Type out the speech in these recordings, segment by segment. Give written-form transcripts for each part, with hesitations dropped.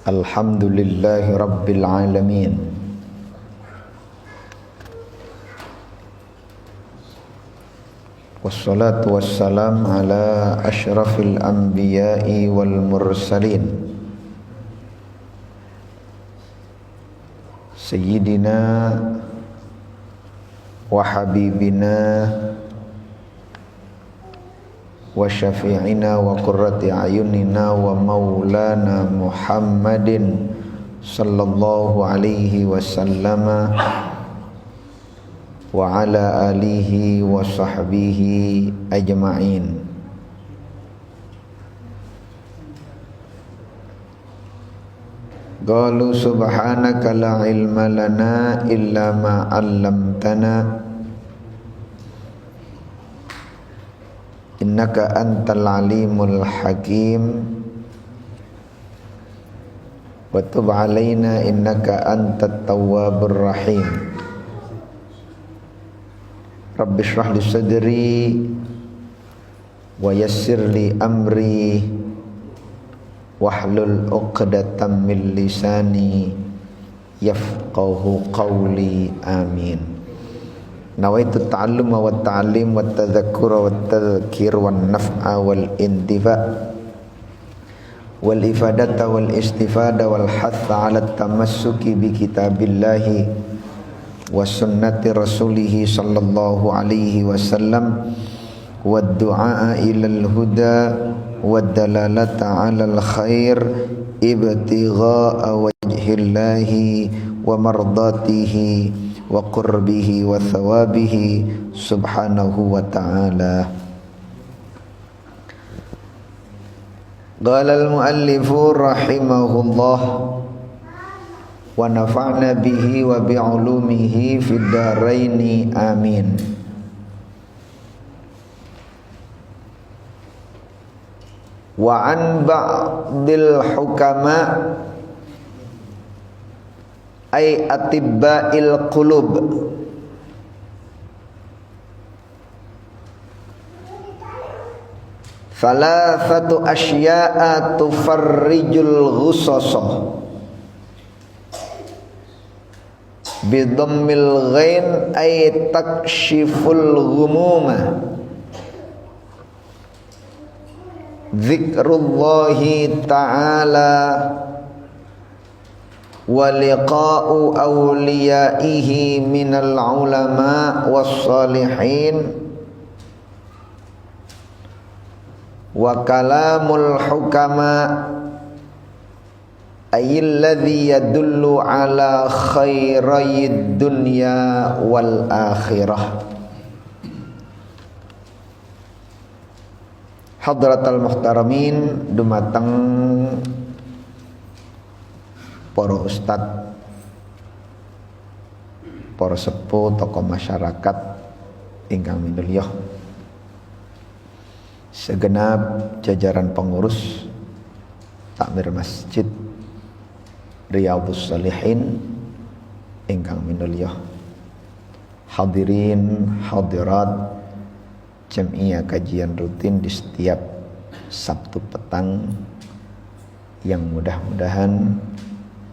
Alhamdulillahi Rabbil Alamin. Wassalatu wassalam ala ashrafil anbiya'i wal mursalin Sayyidina wa habibina wa syafi'ina wa qurrati ayunina wa maulana Muhammadin sallallahu alaihi wasallama wa ala alihi wa sahbihi ajma'in. Qalu subhanaka la ilma lana illa ma 'allamtana innaka antal alimul hakim wa tub alaina innaka antat tawwabur rahim. Rabbi shrah li sadri wa yassir li amri wahlul 'uqdatam min lisani yafqahu qawli. Amin. Nawaitu ta'alluma wa ta'lim wa tadhakkura wa tadhkir wa naf'a wal intifa' wal ifadata wal istifada wal hatha ala tamassuki bi kitabillahi wa sunnati rasulih sallallahu alaihi wasallam wa du'a ilal huda wa dalalata ala al khair ibtigha'a wajhillahi wa mardatihi wa qurbihi wa thawabihi subhanahu wa ta'ala. Qala al-muallifu rahimahullah wa nafa'na bihi wa bi'ulumihi fid dharaini amin. Wa an ba'dil hukama ay atibba'il qulub thalathatu asya'a tufarrijul ghusasa bidammil ghain ay takshiful ghumuma dzikrullahi ta'ala wa liqa'u awliyaihi minal ulama was salihin wa kalamul hukama ayyalladhi yadullu ala khairayid dunya wal akhirah. Hadratal muhtaramin dumateng para ustad, para sepuh, tokoh masyarakat ingkang minulya, segenap jajaran pengurus takmir masjid Riyadhus Shalihin ingkang minulya, hadirin hadirat Jamiah kajian rutin di setiap Sabtu petang yang mudah-mudahan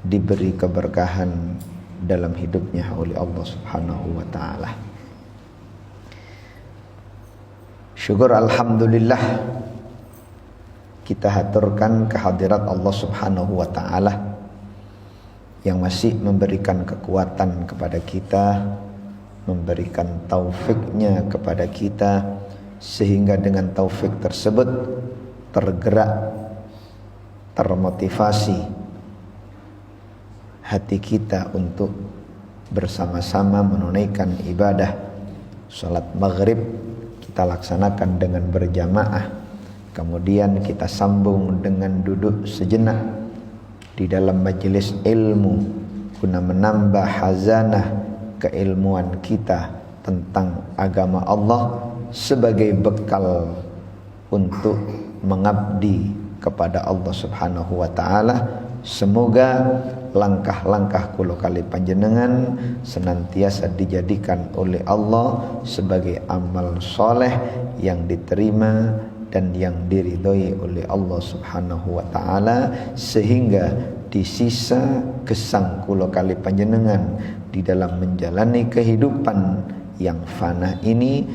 diberi keberkahan dalam hidupnya oleh Allah Subhanahu wa ta'ala. Syukur alhamdulillah kita haturkan kehadirat Allah Subhanahu wa ta'ala yang masih memberikan kekuatan kepada kita, memberikan taufiknya kepada kita, sehingga dengan taufik tersebut tergerak, termotivasi hati kita untuk bersama-sama menunaikan ibadah salat maghrib. Kita laksanakan dengan berjamaah, kemudian kita sambung dengan duduk sejenak di dalam majelis ilmu guna menambah hazanah keilmuan kita tentang agama Allah sebagai bekal untuk mengabdi kepada Allah Subhanahu wa ta'ala. Semoga langkah-langkah kulo kali panjenengan senantiasa dijadikan oleh Allah sebagai amal soleh yang diterima dan yang diridhoi oleh Allah Subhanahu wa ta'ala, sehingga di sisa gesang kula kali panjenengan di dalam menjalani kehidupan yang fana ini,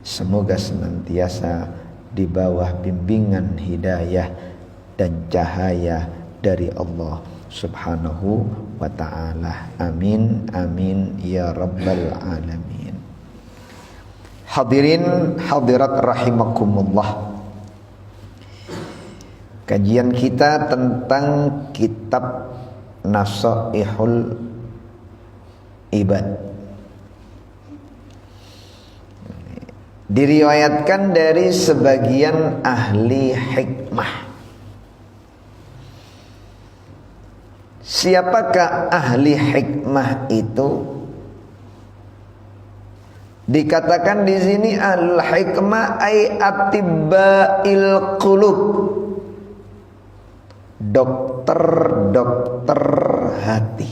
semoga senantiasa di bawah bimbingan hidayah dan cahaya dari Allah Subhanahu wa ta'ala. Amin amin ya rabbal alamin. Hadirin hadirat rahimakumullah. Kajian kita tentang kitab Nasaihul Ibad diriwayatkan dari sebagian ahli hikmah. Siapakah ahli hikmah itu? Dikatakan di sini al hikmah ay atibbail qulub, dokter-dokter hati.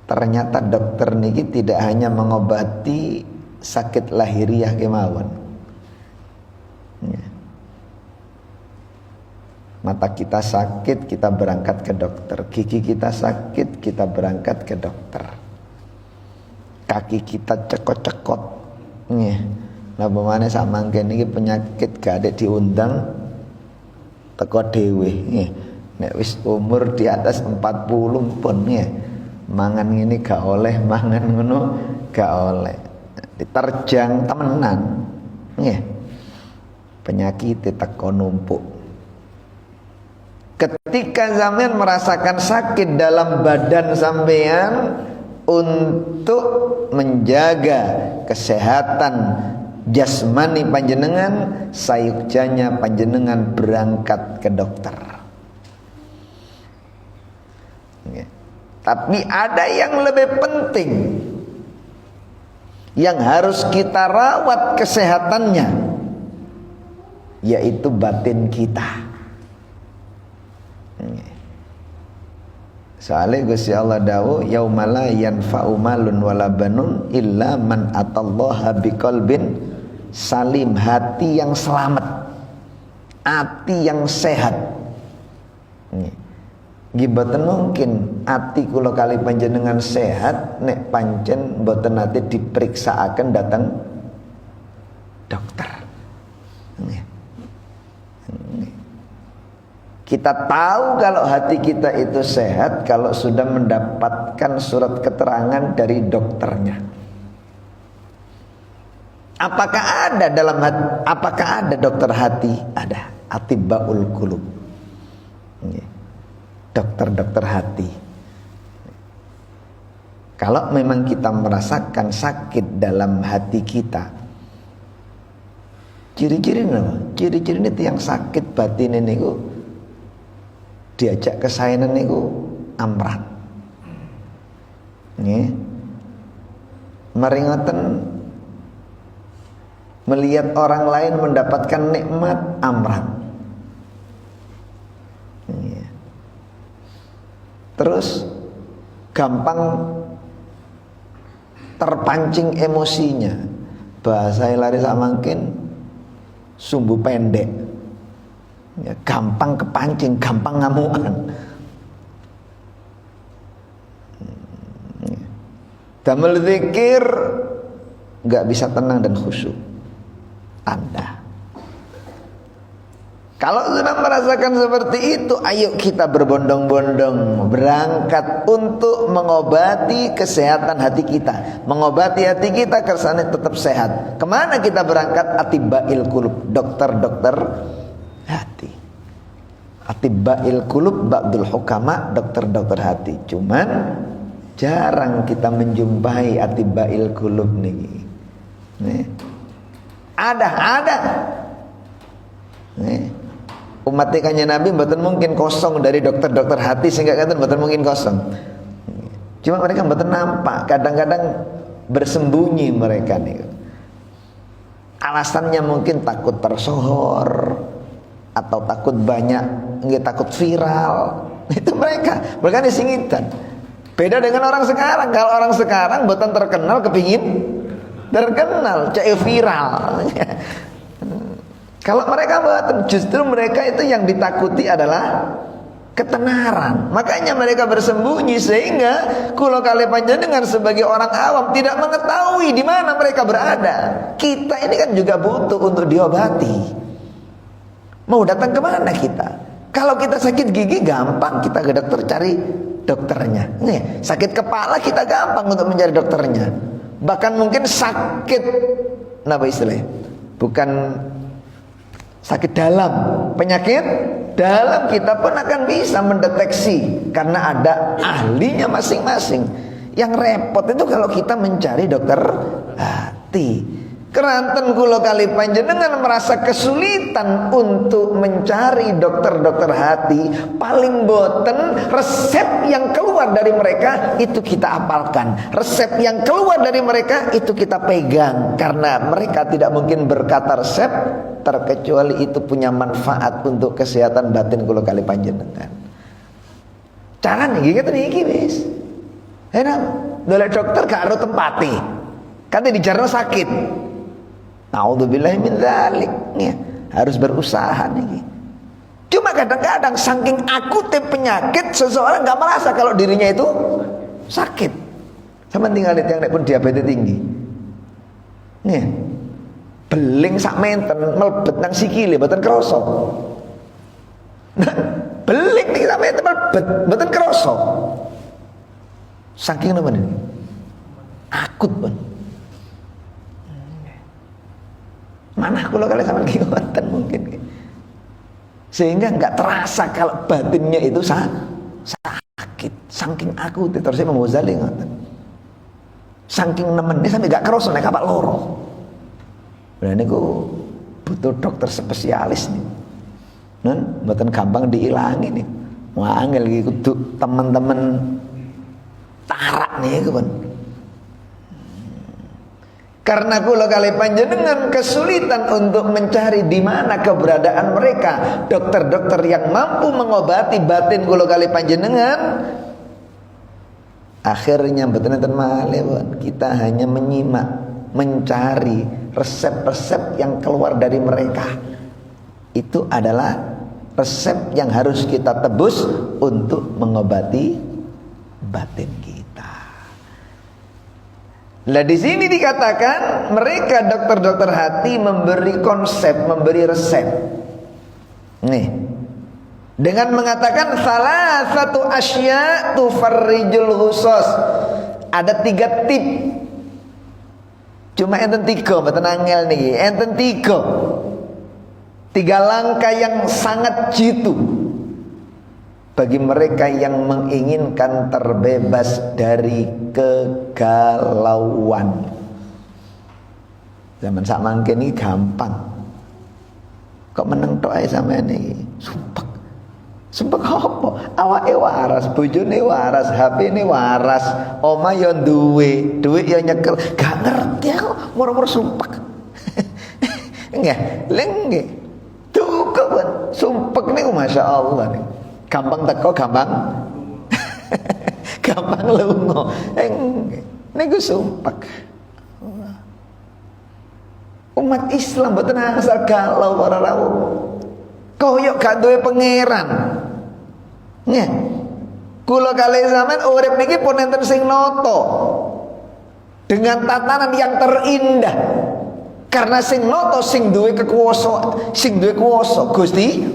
Ternyata dokter niki tidak hanya mengobati sakit lahiriah kemawon. Ya. Mata kita sakit, kita berangkat ke dokter. Gigi kita sakit, kita berangkat ke dokter. Kaki kita cekot-cekot. Nggih. Lah pemane sak mangken iki penyakit gak ada diundang teko dhewe. Nggih. Nek wis umur di atas 40 pun nggih. Mangan ngene gak oleh, mangan ngono gak oleh. Diterjang temenan. Nggih. Penyakit teko numpuk. Ketika sampean merasakan sakit dalam badan sampean, untuk menjaga kesehatan jasmani panjenengan, sayukjanya panjenengan berangkat ke dokter. Ya. Tapi ada yang lebih penting yang harus kita rawat kesehatannya, yaitu batin kita. Soalnya Gusti Allah dawuh yaumala yanfa'u malun wala banun illa man atallaha biqalbin salim, hati yang selamat, hati yang sehat. Nggih mboten mungkin ati kula kali panjenengan sehat nek pancen mboten nate dipriksaaken datang dokter. Kita tahu kalau hati kita itu sehat kalau sudah mendapatkan surat keterangan dari dokternya. Apakah ada dokter hati? Ada. Atibbaul qulub. Dokter-dokter hati. Kalau memang kita merasakan sakit dalam hati kita, ciri-ciri apa? Ciri-ciri itu yang sakit batin ini diajak kesaenan niku amrat. Nggih. Mari ngoten melihat orang lain mendapatkan nikmat amrat. Nggih. Terus gampang terpancing emosinya. Bahasa lari samangkin sumbu pendek. Ya, gampang kepancing, gampang ngamukan. Damel zikir nggak bisa tenang dan khusyuk. Tanda. Kalau sudah merasakan seperti itu, ayo kita berbondong-bondong berangkat untuk mengobati kesehatan hati kita, mengobati hati kita kersane tetap sehat. Kemana kita berangkat? Atibbail qulub, dokter-dokter hati. Atibbail qulub ba'dul hukama, dokter-dokter hati. Cuman jarang kita menjumpai atibbail qulub nih. Ada. Nih. Umat ikannya Nabi mboten mungkin kosong dari dokter-dokter hati, sehingga kata mboten mungkin kosong. Cuma mereka mboten nampak, kadang-kadang bersembunyi mereka nih. Alasannya mungkin takut tersohor atau takut banyak, nggak takut viral. Itu mereka disingitan. Beda dengan orang sekarang. Kalau orang sekarang mboten terkenal kepingin terkenal, cek viral. Kalau mereka boten, justru mereka itu yang ditakuti adalah ketenaran. Makanya mereka bersembunyi, sehingga kula kalih panjenengan sebagai orang awam tidak mengetahui di mana mereka berada. Kita ini kan juga butuh untuk diobati. Mau datang kemana kita? Kalau kita sakit gigi gampang kita ke dokter cari dokternya. Nih, sakit kepala kita gampang untuk mencari dokternya. Bahkan mungkin sakit apa istilahnya? Bukan sakit dalam, penyakit dalam kita pun akan bisa mendeteksi karena ada ahlinya masing-masing. Yang repot itu kalau kita mencari dokter hati. Keranten kula kalih panjenengan merasa kesulitan untuk mencari dokter-dokter hati, paling boten resep yang keluar dari mereka itu kita apalkan. Resep yang keluar dari mereka itu kita pegang, karena mereka tidak mungkin berkata resep terkecuali itu punya manfaat untuk kesehatan batin kula kalih panjenengan. Carane nggih ngeten iki wis. Enak, dolek dokter gak ero tempate. Kate dijarno sakit. Naudzubillahi min dzalik. Ya, harus berusaha nih. Cuma kadang-kadang saking akutnya penyakit seseorang nggak merasa kalau dirinya itu sakit. Sama tinggal lihat yang pun diabetes tinggi. Nih, beling sak menten melebet nang sikile mboten krasa. Nah, beling nih sak menten melebet mboten krasa. Saking napa niku? Akut, Bang. Mana kula kali sama kiwatan mungkin, sehingga nggak terasa kalau batinnya itu sakit. Saking akut terus saya mau Ghazali ngoten. Saking nemennya sampai nggak kerasa nek kapal loro. Berarti niku butuh dokter spesialis nih. Nen, mboten gampang diilangi nih. Wah, angel iki kudu teman-teman tarak nih kan. Karena kula kalih panjenengan kesulitan untuk mencari di mana keberadaan mereka, dokter-dokter yang mampu mengobati batin kula kalih panjenengan. Akhirnya betul enten malih, kita hanya menyimak, mencari resep-resep yang keluar dari mereka. Itu adalah resep yang harus kita tebus untuk mengobati batin kita. Nah, di sini dikatakan mereka dokter-dokter hati memberi konsep, memberi resep. Nih, dengan mengatakan salah satu asya tufarrijul khusus. Ada 3 tip. Cuma enten 3, mboten angel niki. Enten 3 langkah yang sangat jitu bagi mereka yang menginginkan terbebas dari kegalauan. Zaman sak mangke ini gampang. Kok meneng tok ae sampean iki. Sumpek. Sumpek apa? Awake waras, bojone waras, HP-ne waras, omah yo duwe, duit yo nyekel. Gak ngerti aku moro-moro sumpek. Enggak, lengge. Tuh kok sumpek niku masyaallah nih. Gampang teko, gampang gampang lunga. Niku sumpek. Umat Islam mboten asal galau para rawuh. Koyok gak duwe pangeran. Nggih. Kula kalih sampean urip niki pun enten sing nata. Dengan tatanan yang terindah. Karena sing nata sing duwe kekuwasa, Gusti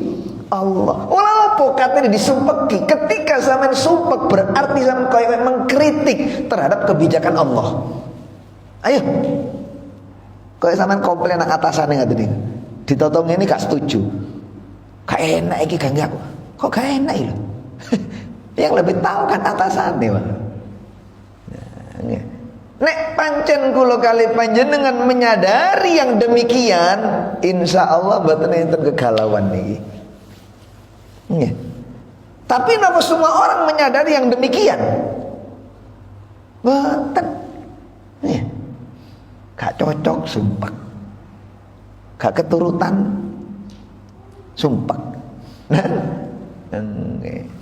Allah. Ora apa katanya disumpeki. Ketika sampean sumpek berarti sampean koyo mengkritik terhadap kebijakan Allah. Ayo. Koyo sampean komplain nang atasane ngoten iki. Ditotong ini gak setuju. Gak enak iki ganggu aku. Kok gak enak ya? Yang lebih tahu kan atasannya, Pak. Nah, nek pancen kula kalih panjenengan menyadari yang demikian, insya Allah mboten enten kegalauan niki. Nggih. Tapi napa semua orang menyadari yang demikian? Mboten. Nggih. Gak cocok sumpek. Gak keturutan sumpek. Nggih.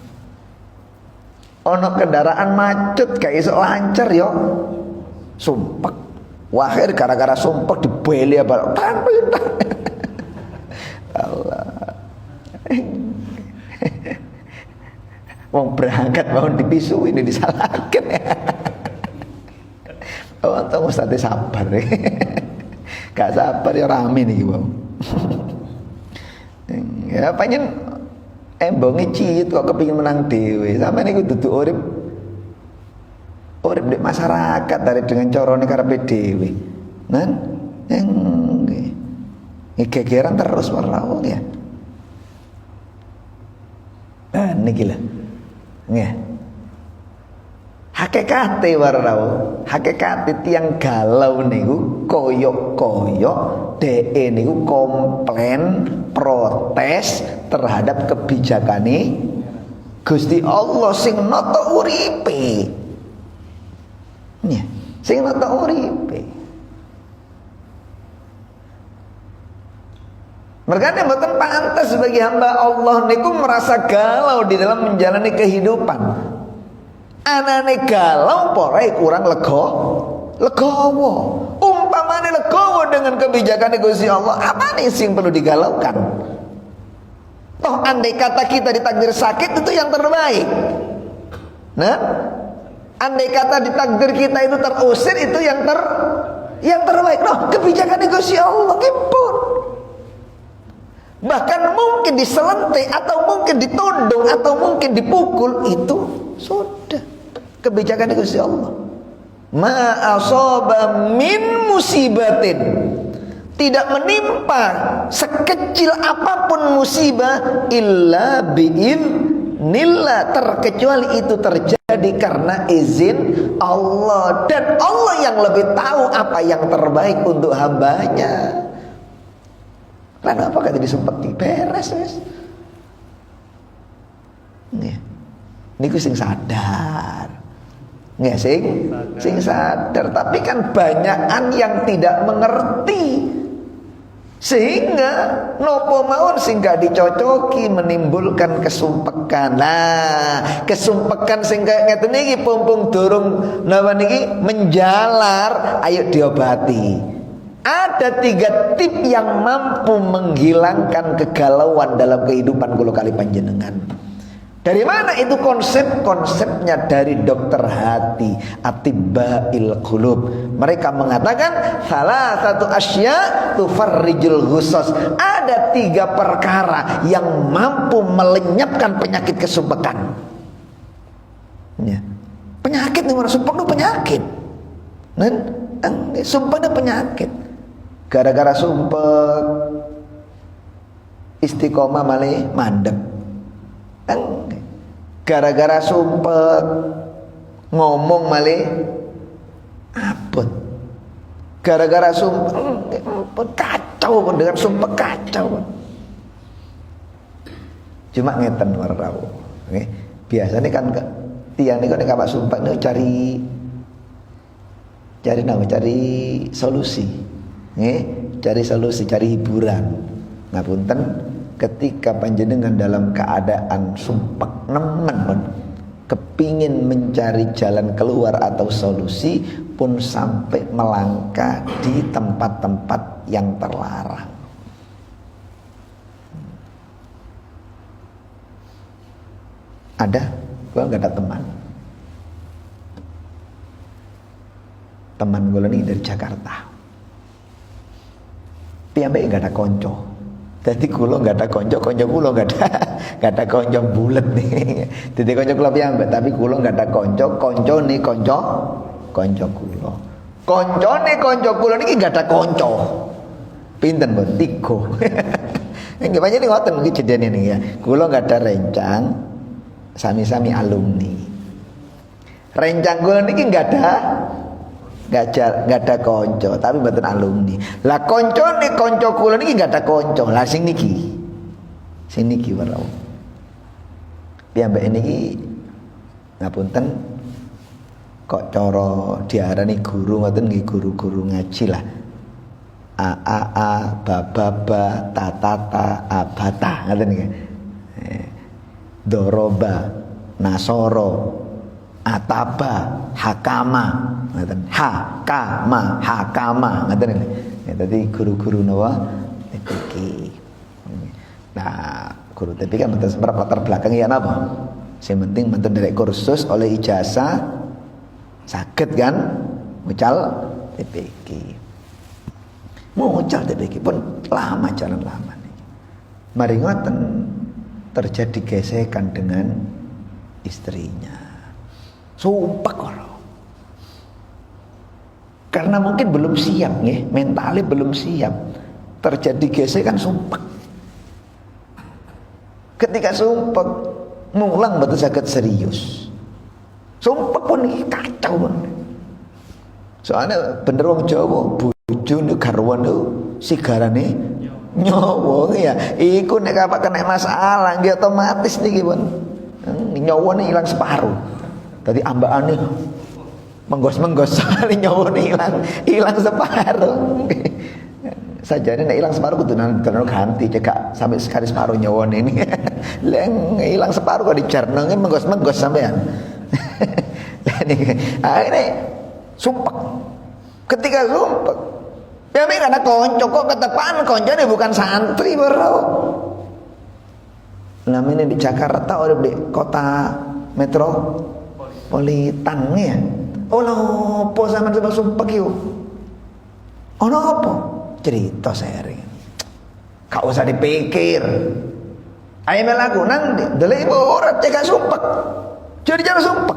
Ono kendaraan macet gak iso lancar yo. Sumpek. Wahir gara-gara sumpek dibeli apa? Allah. Wong berangkat mau dipisu ini disalahkan. Oh, untung Ustaz sabar. Gak sabar ya rame nih bang. Ya panjen embonge ciut kok kepingin menang dhewe. Sampeyan iku dudu urip di masyarakat dari dengan corone karepe dhewe. Nan nggih. Gegeran terus warau ya. Nah niki lho. Nggih. Hakikate warau, hakikate tiyang galau niku koyok-koyok dhek niku komplain protes terhadap kebijakane Gusti Allah sing nata uripe. Nya, sing nata uripe. Mergane mboten pantas bagi hamba Allah niku merasa galau di dalam menjalani kehidupan. Anane galau porai kurang legowo. Umpamane legowo dengan kebijakan Gusti Allah, apa nih sing perlu digalaukan? Toh andai kata kita ditakdir sakit itu yang terbaik. Nah, andai kata ditakdir kita itu terusir itu yang terbaik. Noh, kebijakan Gusti Allah kipun. Bahkan mungkin diselentik atau mungkin ditundung atau mungkin dipukul itu sudah kebijakan Gusti Allah. Ma asaba min musibatin, tidak menimpa sekecil apapun musibah illa bi'iznillah, terkecuali itu terjadi karena izin Allah, dan Allah yang lebih tahu apa yang terbaik untuk hambanya. Lalu apa kata disempet beres wis. Nih, niku sing sadar. Nggak sing sadar, tapi kan banyakan yang tidak mengerti sehingga nopo mawon sing gak dicocoki menimbulkan kesumpekan. Nah, kesumpekan sing kaya ngeten iki pumpung durung napa niki menjalar, ayo diobati. Ada 3 tip yang mampu menghilangkan kegalauan dalam kehidupan kula kali panjenengan. Dari mana itu konsepnya dari dokter hati, atibbail qulub. Mereka mengatakan salah satu asya tufarrijul ghusus. Ada 3 perkara yang mampu melenyapkan penyakit kesumpekan. Ya. Penyakit nih orang sumpek itu penyakit. Sumpek itu penyakit. Gara-gara sumpek istiqomah malah mandek. Gara-gara sumpet ngomong malih abot. Gara-gara sumpet kacau dengan sumpet kacau. Cuma ngeten warau. Nggih. Biasane kan tiyang niku nek Pak sumpet niku cari solusi. Nggih, cari solusi, cari hiburan. Ngapunten, ketika panjenengan dalam keadaan sumpek nemen kepingin mencari jalan keluar atau solusi pun sampai melangkah di tempat-tempat yang terlarang. Ada, gua nggak ada teman gue ini dari Jakarta, piyambake nggak ada konco. Jadi kulo nggak ada konco kulo nggak ada konco bulet nih. Jadi konco kulo piyambak, tapi kulo nggak ada konco nih konco kulo. Konco kulo niki nggak ada konco. Pinten mbon 3. Nggih pancen ngoten iki jedene niki ya. Kulo nggak ada rencang, sami-sami alumni. Rencang kulo niki nggak ada konco, tapi mboten alumni. Lah koncone konco kula niki nggak ada konco. Lah sing niki warau. Piyambake niki ngapunten kok cara diarani guru ngoten nggih, guru-guru ngaji lah. A ba ta abata ngoten nggih. Doroba nasoro ataba hakama ngoten, hakama ngoten. Ya dadi guru-guru napa iki. Nah, guru TPK kan mboten semprap latar belakang ya napa. Sing penting mboten derek kursus oleh ijazah saged kan mucal TPK. Mucal TPK pun lama jalan lama nih. Mari ngoten terjadi gesekan dengan istrinya. Sumpah kalau. Karena mungkin belum siap nih, mentalnya belum siap. Terjadi gesekan sumpah. Ketika sumpah mulang betul saged serius. Sumpah pun kacau pun. Soalnya bener wong Jawa, bojo niku garwan niku sigarane nyawa ya. Iku nek apa kena masalah nggih otomatis niki pun. Nyawane ilang separuh. Dadi ambakane menggos-menggos soalnya nyawane ilang separuh. Sajane nek ilang separuh kudu ganti cekak sampai sekali separuh nyawane ini. Leng ilang separuh kok dijarno menggos-menggos sampean. Lah niki akhirnya sumpah. Ketika sumpah ya memang ada konco kok ketepaan koncone bukan santri bro. Namanya di Jakarta udah di kota metropolitan ya. Oh lopo sama sumpah kiu. Oh lopo cerita sharing. Kau usah dipikir. Ayo melaku nanti delek ibu orang cekak sumpah. Jadi jangan sumpah.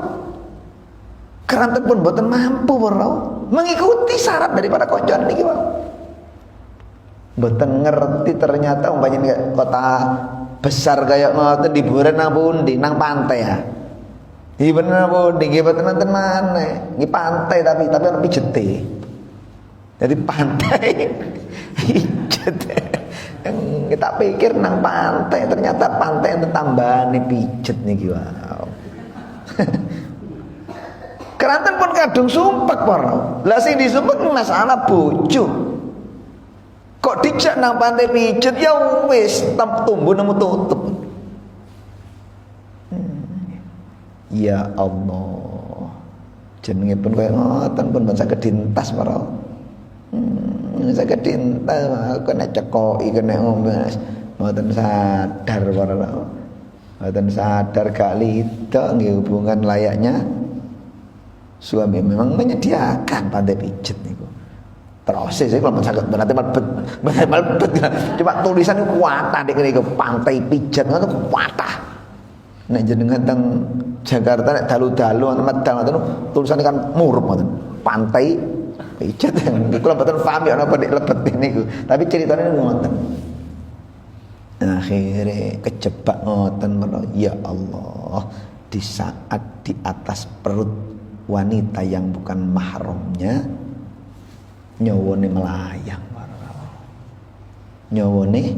Keranten pun boten mampu bro mengikuti syarat daripada koncoan niki bro. Boten ngerti ternyata umpamanya kota besar kayak ngoten liburan nang pundi nang pantai ya. Iki bener pundi nggih boten nonton maneh. Nggih pantai tapi ono pijete. Jadi pantai pijet. Kita pikir nang pantai ternyata pantai itu tambahane pijet niki wow. Keranten pun kadung sumpek para. Lah sing disumpek masalah bojo. Kok dijak nang pantai pijet ya wis tumbuh nemu tutup. Ya Allah. Jenenge pun kaya ngoten pun saged dintas para. Saged dintas kena cekoki kena ngombe. Mboten sadar para. Mboten sadar gak lido nggih hubungan layaknya suami memang menyediakan pantai pijet niku. Proses sih kalau sangat berarti malbet. Coba tulisan kuatah nek niku pantai pijet ngono kuatah. Nek jenengan teng Jakarta nek dalu-dalu medal ngoten tulisan kan murup ngoten. Pantai pijet niku kula mboten paham ya napa nek lebet niku. Tapi ceritanya ngoten. Akhirnya kejebak ngoten ya Allah di saat di atas perut wanita yang bukan mahramnya nyawane melayang nyawane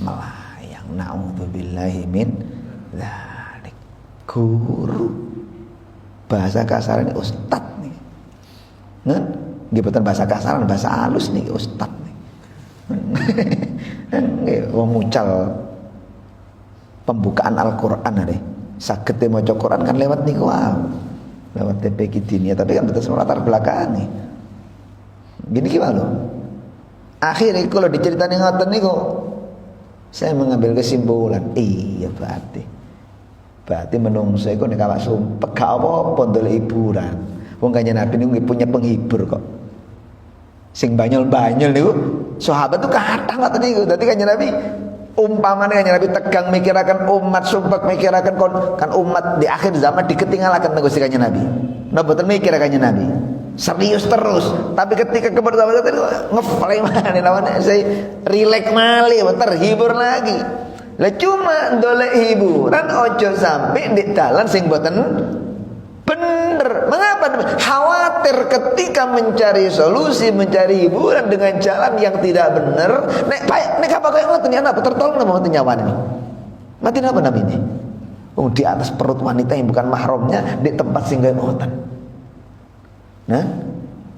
melayang. Na'udzubillahi min dzalik. Guru bahasa kasar ini ustad nih kan nggih boten bahasa kasaran bahasa halus nih ustad nih. Nggih wong mucal pembukaan Al-Qur'an ade saged maca Quran kan lewat niku lewat TPK Dinia tapi kan betul latar belakang nih. Gini gimana loh? Akhirnya kalau diceritain ngoten niku saya mengambil kesimpulan, iya berarti menungso iku nek awak sumpah gak apa-apa ndolek hiburan. Wong Kanjeng Nabi niku punya penghibur kok. Sing banyol-banyol niku sahabat tuh kathah ngoten niku. Dadi Kanjeng Nabi umpamanya Kanjeng Nabi tegang mikirakan umat sumpah mikirakan kan umat di akhir zaman diketinggalakan Gusti Kanjeng Nabi. Nah betul mikir Kanjeng Nabi. Serius terus, tapi ketika kebersamaan itu ngeflay mana lawan saya rileks mali, terhibur lagi. Lah cuma dolek hiburan ojo sampai di dalan sing boten bener. Mengapa? Khawatir ketika mencari solusi, mencari hiburan dengan jalan yang tidak benar. Nek apa kaya ngoten ya apa tertolong napa mboten nyawane ini. Mati napa namine? Oh di atas perut wanita yang bukan mahramnya di tempat sing gawe ngoten. Nah,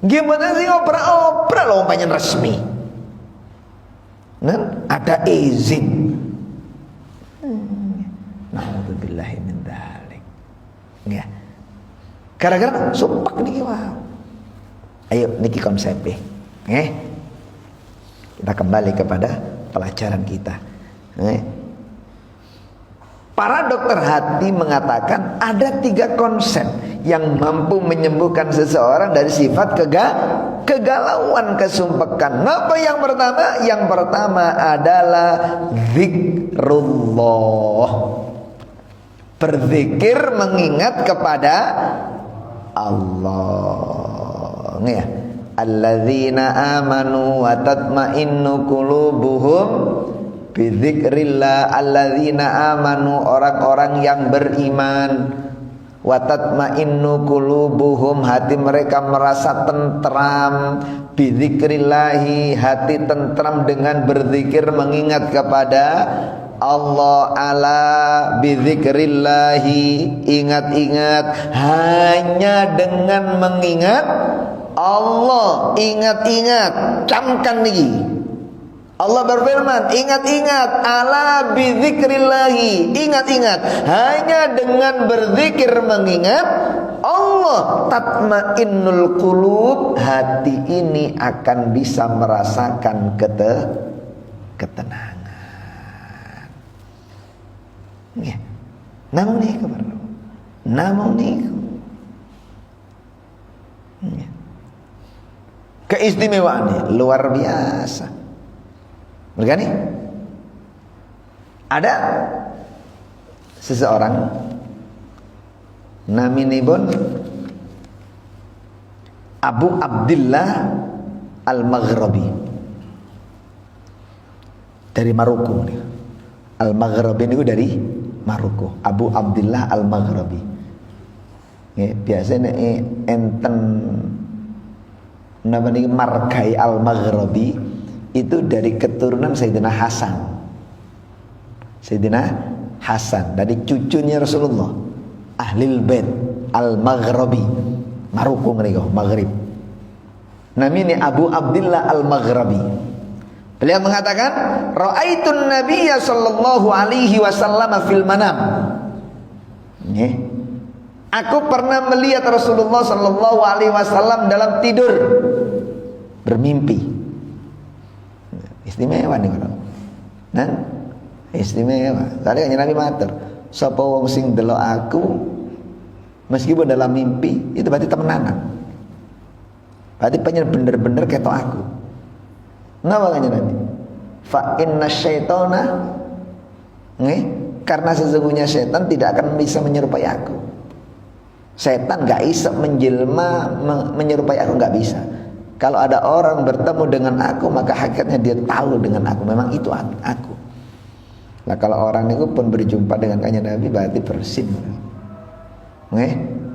gimana sih opera loh panjen resmi? Nah, ada izin. Na'udzubillahi min dzalik. Ya. Gara-gara sumpah niki wow. Ayo niki konsepnya. Kita kembali kepada pelajaran kita. Para dokter hati mengatakan ada 3 konsep yang mampu menyembuhkan seseorang dari sifat kegalauan, kesumpekan. Apa yang pertama? Yang pertama adalah zikrullah. Berzikir mengingat kepada Allah. Nih ya. Alladzina amanu wa tatma'innu qulubuhum bidzikrillah. Alladzina amanu, orang-orang yang beriman, wa tatma'innu qulubuhum, hati mereka merasa tentram, bidzikrillahi, hati tentram dengan berzikir mengingat kepada Allah. Ala bidzikrillahi, ingat-ingat, hanya dengan mengingat Allah. Ingat-ingat, camkan nih. Allah berfirman, ingat-ingat, ala bidzikrillahi, ingat-ingat, hanya dengan berzikir mengingat Allah, tatmainnul qulub, hati ini akan bisa merasakan ketenangan. Ya. Namun niku, namun niku. Ya. Keistimewaannya luar biasa. Begini, ada seseorang naminipun Abu Abdillah Al-Maghrabi dari Maroko. Al-Maghrabi ini dari Maroko. Abu Abdillah Al-Maghrabi. Ya, biasanya enten namanya margai Al-Maghrabi itu dari keturunan Sayyidina Hasan. Sayyidina Hasan dari cucunya Rasulullah, Ahlul Bait Al-Maghrabi, Maroko ngriko, Maghrib. Namanya Abu Abdillah Al-Maghrabi. Beliau mengatakan, ra'aitun nabiyya sallallahu alaihi wasallam fil manam. Aku pernah melihat Rasulullah sallallahu alaihi wasallam dalam tidur, bermimpi. Istimewa nih kalau. Nah, istimewa. Tadi kan Nabi matur, sapa wong sing delok aku meskipun dalam mimpi, itu berarti temenanan. Berarti bener-bener ketok aku. Napa kanjeng Nabi? Fa inna syaitana, karena sesungguhnya setan tidak akan bisa menyerupai aku. Setan gak bisa menjelma menyerupai aku, gak bisa. Kalau ada orang bertemu dengan aku, maka hakikatnya dia tahu dengan aku, memang itu aku. Nah kalau orang itu pun berjumpa dengan kanjeng Nabi, berarti bersih.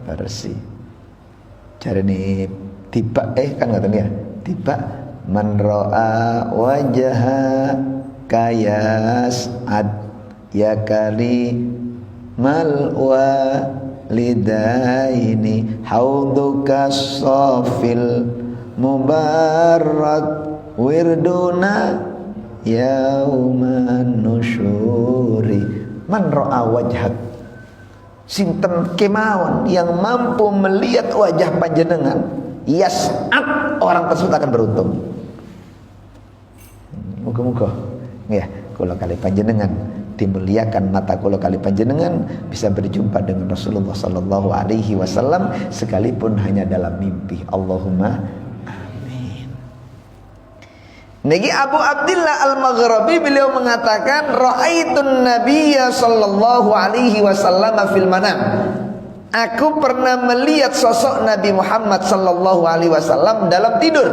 Bersih. Cari nih tiba kan ngoten ya. Tiba man ra'a wajha kayas'ad ya kali mal walidaini hauduka safil mubarak wirduna yauman nusyuri. Man ra'a wajhak, sinten kemawon yang mampu melihat wajah panjenengan, yas'ad, orang tersebut akan beruntung. Muga-muga ya kula kali panjenengan dimuliakan, mata kula kali panjenengan bisa berjumpa dengan Rasulullah sallallahu alaihi wasallam sekalipun hanya dalam mimpi. Allahumma amin. Niki Abu Abdillah Al-Maghrabi beliau mengatakan ra'aitun nabiyya sallallahu alaihi wasallam fil manam. Aku pernah melihat sosok Nabi Muhammad sallallahu alaihi wasallam dalam tidur.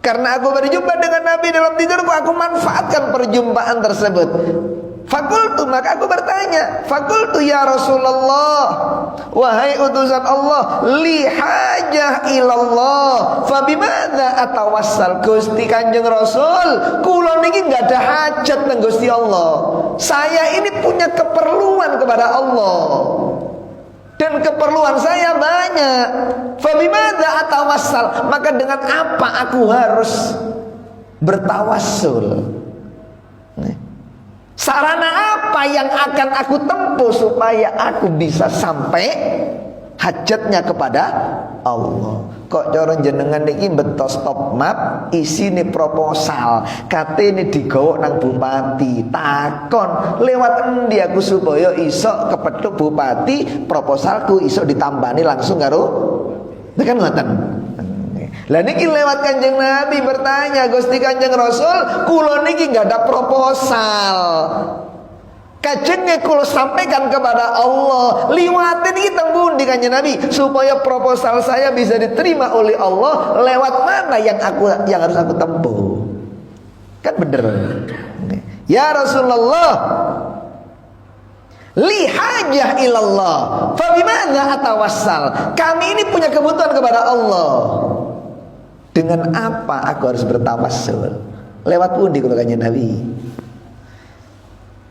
Karena aku berjumpa dengan Nabi dalam tidurku, aku manfaatkan perjumpaan tersebut. Fakultu, maka aku bertanya, fakultu ya Rasulullah, wahai utusan Allah, li hajah ilallah, fabimadza atawassal. Gusti Kanjeng Rasul, kula niki enggak ada hajat nang Gusti Allah. Saya ini punya keperluan kepada Allah. Dan keperluan saya banyak. Fabimadza atawassal, maka dengan apa aku harus bertawassul? Sarana apa yang akan aku tempuh supaya aku bisa sampai hajatnya kepada Allah. Kok cara jenengan niki betos top map isine proposal, katene digawa nang bupati. Takon, lewat endi aku supaya iso kepethuk bupati, proposalku iso ditambani langsung karo tekan ngoten. Lah niki lewat Kanjeng Nabi bertanya, Gusti Kanjeng Rasul, kula niki enggak ada proposal. Kajengnya kula sampaikan kepada Allah, liwatin kita pundi Kanjeng Nabi supaya proposal saya bisa diterima oleh Allah, lewat mana yang harus aku tempuh. Kan bener. Ya Rasulullah, li hajah ilallah, fa bimana atawassal. Kami ini punya kebutuhan kepada Allah. Dengan apa aku harus bertawassul? Lewat pundi kula Kanjeng Nabi?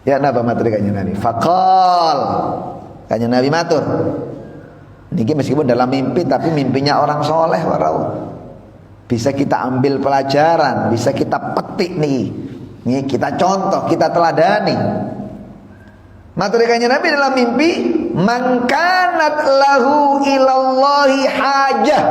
Ya napa materi Kanjeng Nabi? Faqal, Kanjeng Nabi matur. Niki meskipun dalam mimpi, tapi mimpinya orang soleh warau. Bisa kita ambil pelajaran, bisa kita petik nih. Nih kita contoh, kita teladani. Materi Kanjeng Nabi dalam mimpi, man kanat lahu ilallahi hajah.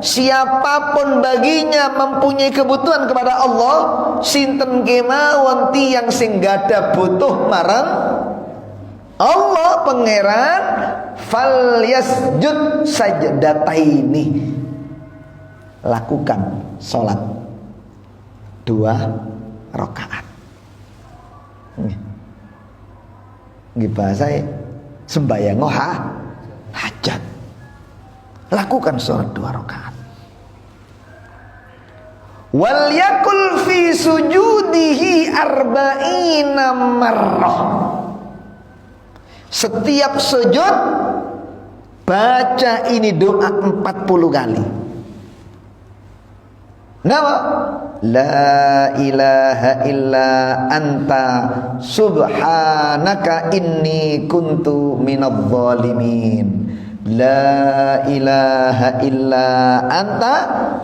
Siapapun baginya mempunyai kebutuhan kepada Allah, sinten kemawon tiyang sing gada butuh marang Allah pangeran, falyasjud sajdataini. Lakukan salat 2 rakaat. Nggih bahasa sembahyang hajat. Lakukan salat 2 rakaat. Wal yakul fi sujudihi arba'ina marrah. Setiap sujud baca ini doa 40 kali. Nama la ilaha illa anta subhanaka inni kuntu minadh dhalimin. La ilaha illa anta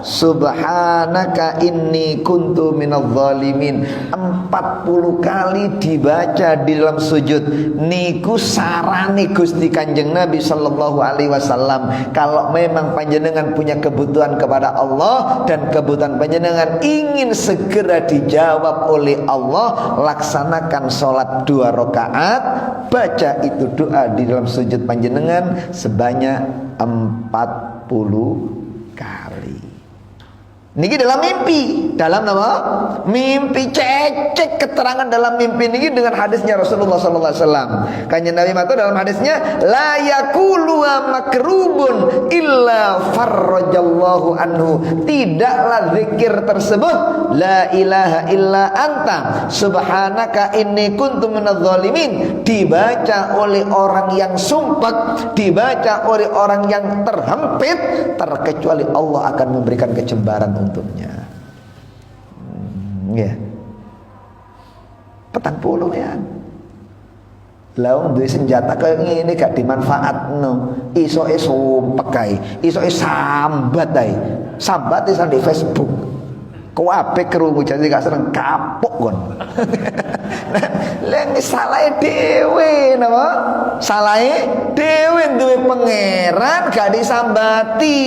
subhanaka inni kuntu minadh dhalimin. 40 kali dibaca di dalam sujud. Niku sarane Gusti Kanjeng Nabi sallallahu alaihi wasallam, kalau memang panjenengan punya kebutuhan kepada Allah dan kebutuhan panjenengan ingin segera dijawab oleh Allah, laksanakan sholat 2 rakaat, baca itu doa di dalam sujud panjenengan sebanyak 40 kali. Niki dalam mimpi, dalam nama mimpi, cek keterangan dalam mimpi niki dengan hadisnya Rasulullah sallallahu alaihi wasallam. Kanjeng Nabi matur dalam hadisnya, la yaqulu makrubun illa farrajallahu anhu. Tidaklah zikir tersebut la ilaha illa anta subhanaka inni kuntu minadh dhalimin dibaca oleh orang yang sumpah, dibaca oleh orang yang terhempit, terkecuali Allah akan memberikan kecembaran untuknya. Ya. Petang puluh ya. Laung duwe senjata kaya ngene gak dimanfaatno. Isoke sumpek kae, isoke sambat ae. Sambat isan di Facebook. Kabeh krungu jadi gak seneng kapok kon. Lah iki salahe dhewe napa? Salahe dhewe duwe pangeran gak disambati.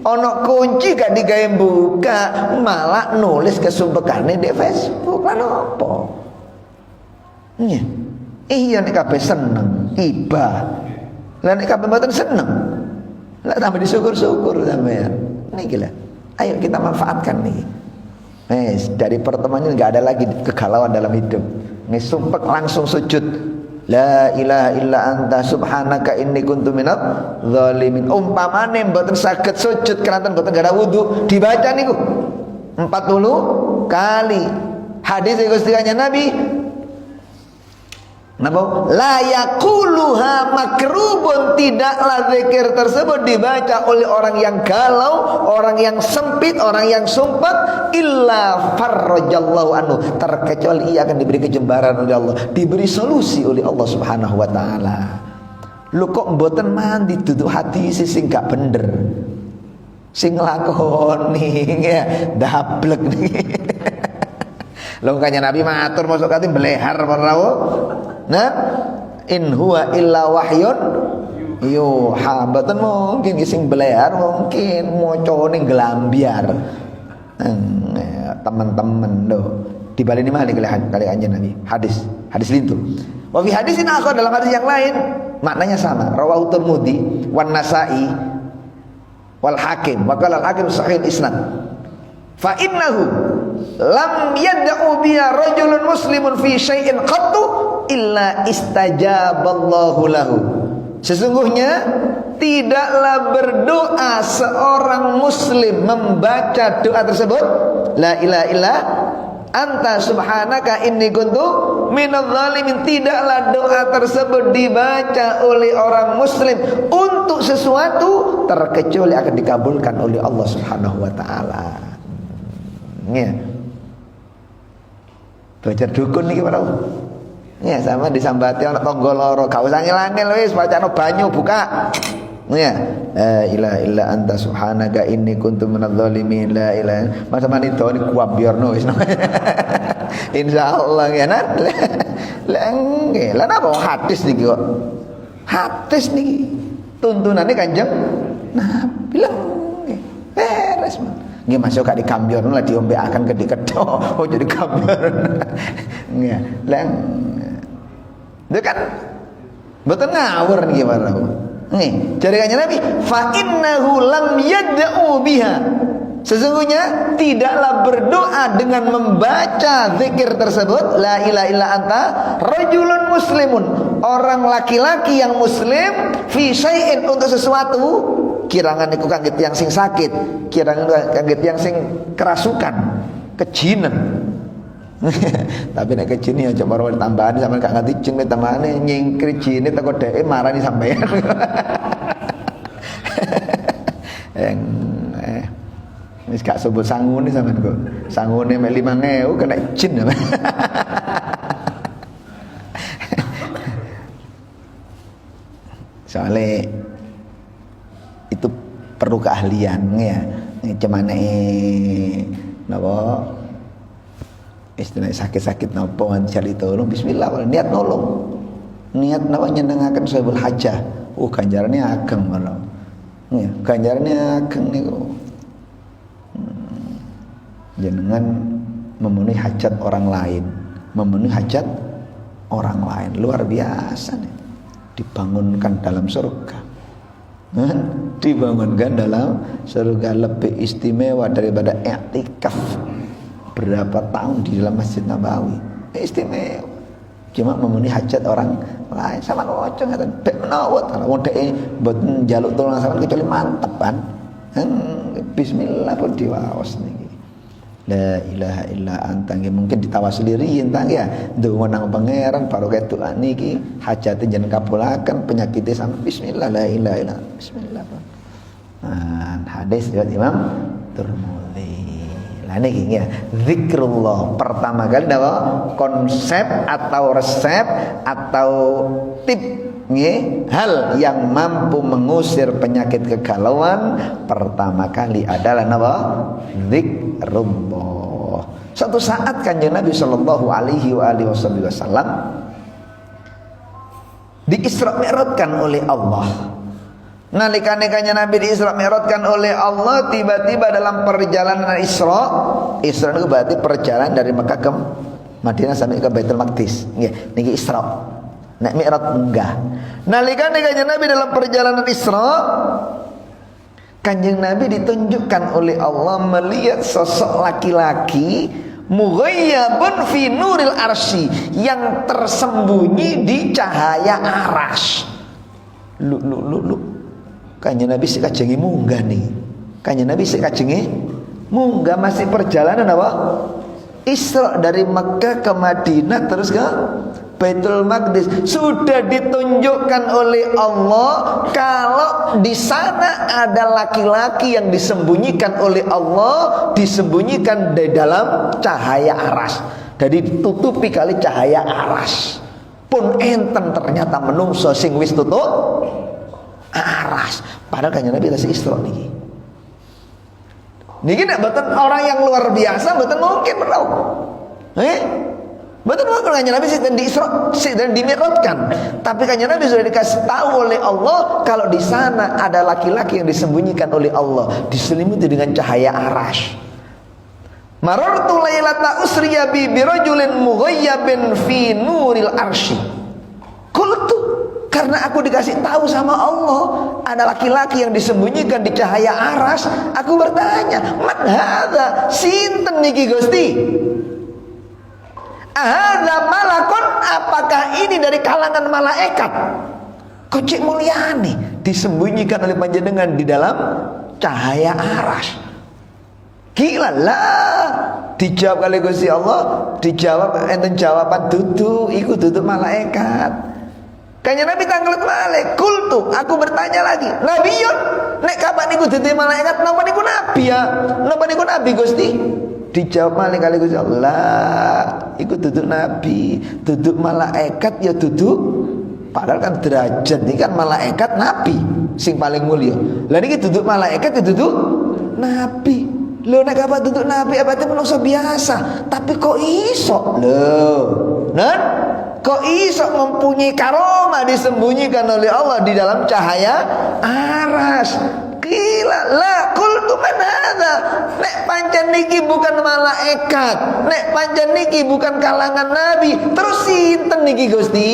Ono kunci gak digawe buka, malah nulis kesumpekane di Facebook. Lan opo? Iya nek kabeh seneng, iba. Lah nek kabeh mboten seneng, lah tambah disyukur-syukur sampean. Niki lah. Ayo kita manfaatkan nih. Dari pertemuan ini nggak ada lagi kegalauan dalam hidup. Sumpek langsung sujud. La ilaha illa anta subhanaka inni kuntu minadh dhalimin. Umpamane mboten saged sujud keranten mboten gak ada wudu, dibaca niku 40 kali. Hadis Gusti Kanjeng Nabi napa? La yaquluha makrubun, tidaklah zikir tersebut dibaca oleh orang yang galau, orang yang sempit, orang yang sumpah, illa farrajallahu anhu, terkecuali ia akan diberi kejembaran oleh Allah, diberi solusi oleh Allah Subhanahu wa taala. Lu kok mboten mandi duduk hati sing gak bener. Sing lakoni ya dablek niki. Lho Kanjeng Nabi matur mosok kate belehar para rawuh. Nah, in huwa illa wahyun Yo, mboten mungkin sing belear mungkin mocone gelambiar. Teman-teman loh. Dibaleni malih kali anjen Nabi. Hadis lintu. Wa fi hadisin akhar, dalam hadis yang lain maknanya sama. Rawahu Tirmidzi wan Nasa'i wal Hakim wa qala al-Hakim sahih isnad. Fa innahu lam yad'u biya rajulun muslimun fi syai'in qattu illa istajaballahu lahu. Sesungguhnya tidaklah berdoa seorang muslim membaca doa tersebut, la ilaha illa anta subhanaka inni kuntu minadz zalimin. Tidaklah doa tersebut dibaca oleh orang muslim untuk sesuatu terkecuali akan dikabulkan oleh Allah Subhanahu wa taala. Ya. Baca dukun niki para. Ya, sama disambati ana tangga loro, gak usah ngilangin wis bacano banyu buka. Ya, la ilaha illa anta subhanaka inni kuntu minadz zalimin. La ilaha. Masa manito ni kuambiarno wis. Insyaallah ya nan. Lah napa hadis niki kok? Hadis niki tuntunane Kanjeng Nabi bilang beres. Nggih masuk gak dikambiar lah diombeaken ke dikedok. Oh jadi kambiar. Nggih. Lah itu kan betul ngawur nih gimana nih jari Nabi fa innahu lam yad'u biha, sesungguhnya tidaklah berdoa dengan membaca zikir tersebut la ilaha illa anta rajulun muslimun, orang laki-laki yang muslim fi syai'in untuk sesuatu, kirangan iku kangge tiyang sing sakit, kirangan kangge tiyang sing kerasukan kejinan. Tapi nek kejini aja baru tambahan sampean gak ngerti jeng tambahane nyingkri jine teko dheke marani sampean. Wis gak sebut sangune sampean kok. Sangune mek 5.000 kena jin. Soalnya itu perlu keahlian ya. Cuman napa istilah sakit-sakit napa cari tolong bismillah niat nolong, niat napa nyenengaken sahibul hajah. Ganjarannya ageng malah ya, ganjarannya ageng niku jenengan memenuhi hajat orang lain, memenuhi hajat orang lain luar biasa nih. Dibangunkan dalam surga, dibangunkan dalam surga, lebih istimewa daripada i'tikaf berapa tahun di dalam Masjid Nabawi. Istimewa. Cuma memenuhi hajat orang lain. Sama ojo ngaten bek menawa kalau wong dhek mboten njaluk tulung sampean kecuali mantep kan. Bismillah pun diwaos niki. La ilaha illa anta, mungkin ditawasuli riyin ta ya. Ndonga nang pangeran baru ketukan niki hajate jeneng kabulaken, penyakite sampe bismillah la ilaha illa bismillah. Hadis riwayat Imam Tirmidzi. Nah ini ya, zikrullah pertama kali adalah konsep atau resep atau tip hal yang mampu mengusir penyakit kegalauan pertama kali adalah apa? Zikrullah. Suatu saat Kanjeng Nabi sallallahu alaihi wasallam di-Isra Mi'rajkan oleh Allah. Nalikane Kanjeng Nabi di-Isra Mi'rajkan oleh Allah, tiba-tiba dalam perjalanan Isra itu berarti perjalanan dari Mekah ke Madinah sampai ke Baitul Maqdis. Nggih, niki Isra. Nek Mi'raj enggak. Nalikane Kanjeng Nabi dalam perjalanan Isra, Kanjeng Nabi ditunjukkan oleh Allah melihat sosok laki-laki mughayyabun fi nuril arsy, yang tersembunyi di cahaya arsy. Lu Kanjeng Nabi sik kajengi munggah nih. Kanjeng Nabi sik kajengi munggah, masih perjalanan apa? Isra dari Mekah ke Madinah terus ke Baitul Maqdis. Sudah ditunjukkan oleh Allah kalau di sana ada laki-laki yang disembunyikan oleh Allah, disembunyikan di dalam cahaya aras. Jadi ditutupi kali cahaya aras. Pun enten ternyata menungso sing wis tutup aras. Padahal Kanjeng Nabi tasih Isra niki. Niki nek mboten orang yang luar biasa mboten mungkin bro. Betul Kanjeng Nabi dan diisra dan dimi'rajkan. Tapi Kanjeng Nabi sudah dikasih tahu oleh Allah kalau di sana ada laki-laki yang disembunyikan oleh Allah, diselimuti dengan cahaya arasy. Marartu lailata usriya bi birajulin mughayyabin fi nuril arsy. Qultu, karena aku dikasih tahu sama Allah ada laki-laki yang disembunyikan di cahaya aras, aku bertanya, "Man hadza? Sinten niki Gusti?" Ahadza malakun, apakah ini dari kalangan malaikat? Kocek mulyane disembunyikan oleh panjenengan di dalam cahaya aras. Gila lah. Dijawab oleh Gusti Allah, dijawab enten jawaban dudu iku dudu malaikat. Kanjeng Nabi tanglet malih, kultu, aku bertanya lagi, nabiyun, nek kapan niku dudu malaikat, napa niku nabi ya? Napa niku nabi Gusti? Dijawab malih kali Gusti Allah, iku duduk nabi, duduk malaikat ya duduk. Padahal kan derajat ini kan malaikat nabi sing paling mulia. Lah niki duduk malaikat ya duduk nabi. Lho nek apa duduk nabi apa itu manusia biasa, tapi kok iso? Lho, nah, kok iso mempunyai karomah disembunyikan oleh Allah di dalam cahaya aras? Gila lah, qultu man hadza? Nek pancen niki bukan malaikat, nek pancen niki bukan kalangan nabi, terus sinten niki Gusti?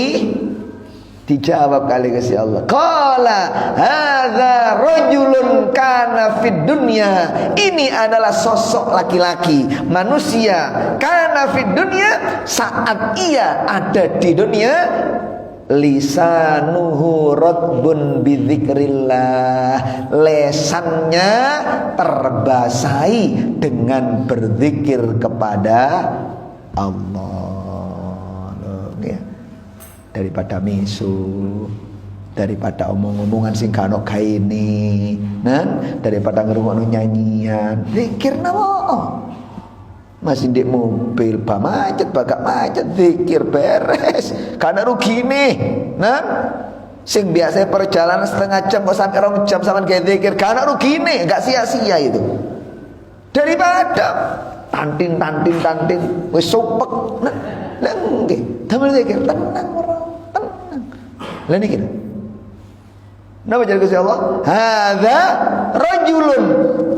Dijawab kali Gusti Allah, qala hadza rajulun kana fid dunya. Ini adalah sosok laki-laki, manusia, kana fid dunya, saat ia ada di dunia, lisanuhu ratbun bidzikrillah, lesannya terbasahi dengan berzikir kepada Allah. Loh, ya. Daripada misu, daripada omong-omongan sing kano kaini, daripada ngerungokno nyanyian, zikir nawa. Masih di mobil, bah macet, bagak macet, zikir beres, karena rugi nih, sing biasa perjalanan setengah jam kok sampai 2 jam sama kayak zikir, karena rugi nih, nggak sia-sia itu. Daripada tantin, wis supek, nggih, damel zikir, tenang ora, tenang. Lah niki. Napa jadi Gusti Allah? Hadza rajulun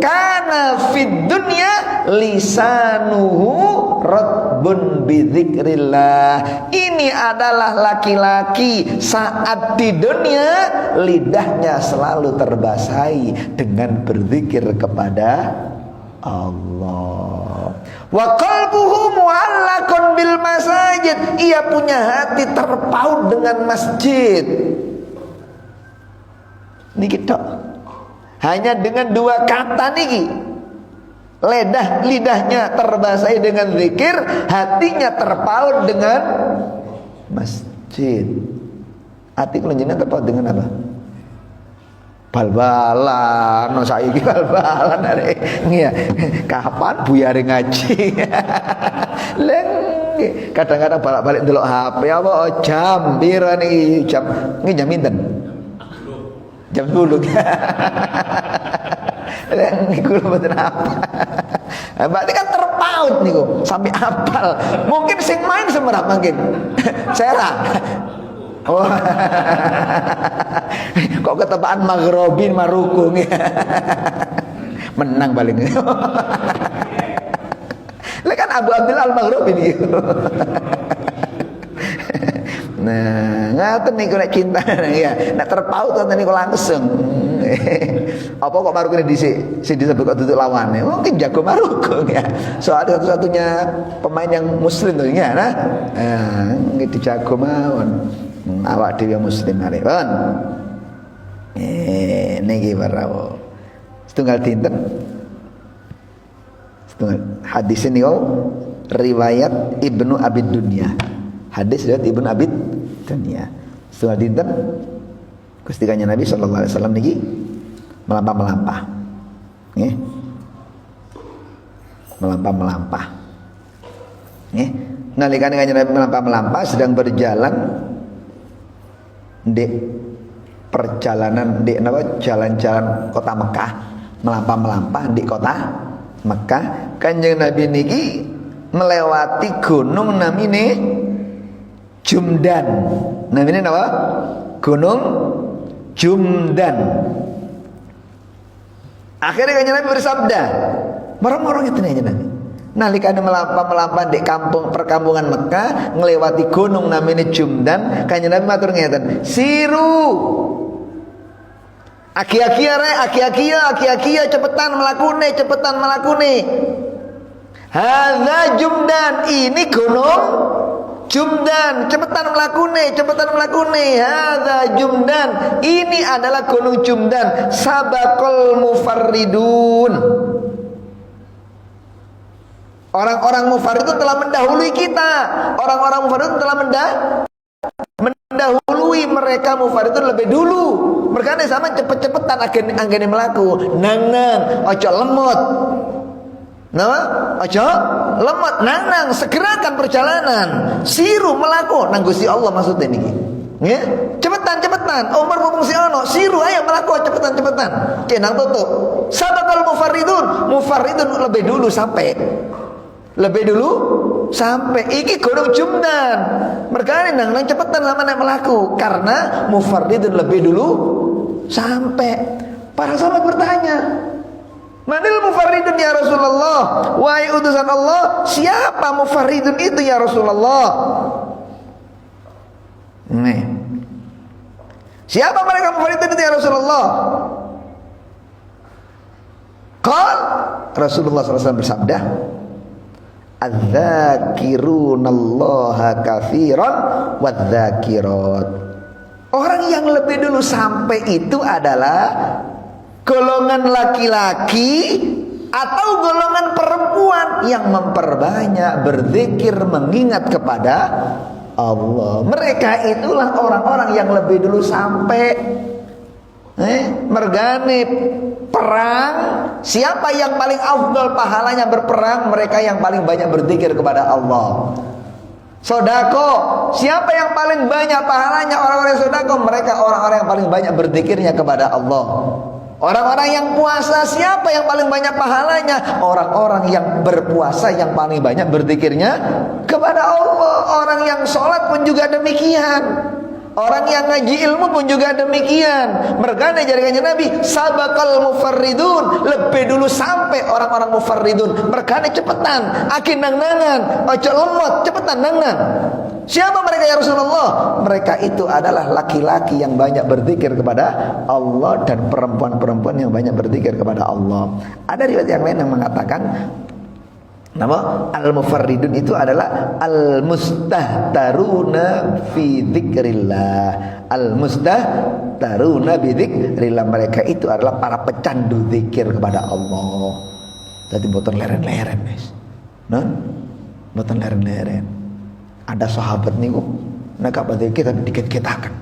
kana fid dunya lisanuhu ratbun bidzikrillah. Ini adalah laki-laki saat di dunia lidahnya selalu terbasahi dengan berzikir kepada Allah. Wa qalbuhu mu'allaqun bil masajid. Ia punya hati terpaut dengan masjid. Niki tok. Hanya dengan 2 kata niki. Lidahnya terbasahi dengan zikir, hatinya terpaut dengan masjid. Hati kula jenengan terpaut dengan apa? Bal-balan, no saiki bal-balan arek. Iya. Kapan buyare ngaji? Leng kadang-kadang balik-balik ndelok HP apa jam piro niki jam niki jam pinten? Jam 10. Niku mboten apa. Berarti kan terpaut niku sampai apal. Mungkin sing main semerap mungkin. Serah. Oh. Kok ketepaan maghrobin marukung. Menang paling. Lah kan Abu Abdullah Al-Maghrobin iki. Nah, ngaten niku nek cinta ya, nek terpaut ngoten niku langsung. Apa kok marukune dhisik sing disebut kok duduk lawane? Mungkin jago marukung ya. Soalnya satu-satunya pemain yang muslim tuh ya, nah. Nggih dijago mawon. Awak dhewe muslim arek, pun. Niki parawo. Setunggal dinten. Setunggal hadis niku riwayat Ibnu Abi Dunya. Hadis riwayat Ibnu Abi Dunya. Setunggal dinten Gusti Kanjeng Nabi sallallahu alaihi wasallam niki melampah-melampah. Nggih. Melampah-melampah. Nggih. Nalikane Kanjeng Nabi melampah-melampah sedang berjalan di perjalanan di jalan-jalan kota Mekah, melampah-melampah di kota Mekah. Kanjeng Nabi niki melewati gunung namine Jumdan. Namine apa? Gunung Jumdan. Akhirnya Kanjeng Nabi bersabda, marang-marang itu nih Nabi. Nalikane melampah di kampung perkampungan Mekah ngelewati gunung namanya Jumdan, Kanjeng Nabi matur ngeten, siru aki-akia cepetan melakune. Hadza Jumdan, ini gunung Jumdan, cepetan melakune. Hadza Jumdan, ini adalah gunung Jumdan. Sabaqal mufarridun. Orang-orang mufarridun telah mendahului kita. Orang-orang mufarridun telah mendahului mereka mufarridun lebih dulu. Mereka sama cepet-cepetan anggene melaku. Nang ojo lemot. Ojo lemot, nang segerakan perjalanan. Siru melaku nang Gusti Allah maksudnya niki. Nggih, cepetan. Umar mumpung si ono, siru ayo melaku cepetan. Cenang tutup. Sabaqal mufarridun lebih dulu sampai. Iki gunung Jumdan. Mereka nang cepetan lama nek melaku karena mufarridun lebih dulu sampai. Para sahabat bertanya, manil mufarridun ya Rasulullah? Wahai utusan Allah, siapa mufarridun itu ya Rasulullah? Nih. Siapa mereka mufarridun itu ya Rasulullah? Rasulullah SAW bersabda, adz-dzakirunallaha katsiran wadz-dzakirat. Orang yang lebih dulu sampai itu adalah golongan laki-laki atau golongan perempuan yang memperbanyak berzikir mengingat kepada Allah. Mereka itulah orang-orang yang lebih dulu sampai. Mergane perang, siapa yang paling afdal pahalanya berperang? Mereka yang paling banyak berzikir kepada Allah. Sodako, siapa yang paling banyak pahalanya? Orang-orang yang sodako, mereka orang-orang yang paling banyak berzikirnya kepada Allah. Orang-orang yang puasa, siapa yang paling banyak pahalanya? Orang-orang yang berpuasa yang paling banyak berzikirnya kepada Allah. Orang yang sholat pun juga demikian. Orang yang ngaji ilmu pun juga demikian. Mereka dari Kanjeng Nabi, sabaqal mufarridun, lebih dulu sampai orang-orang mufarridun. Mereka cepetan, akin nang-nangan, ojo lemot, cepetan nang-nang. Siapa mereka ya Rasulullah? Mereka itu adalah laki-laki yang banyak berzikir kepada Allah dan perempuan-perempuan yang banyak berzikir kepada Allah. Ada riwayat yang lain yang mengatakan nama al-mufarridun itu adalah al-mustahtaruna fi dzikrillah. Al-mustahtaruna bi dzikrillah, mereka itu adalah para pecandu zikir kepada Allah. Jadi boten leren-leren, guys. Boten leren-leren. Ada sahabat niku nek kabeh tapi dikit-kitakan.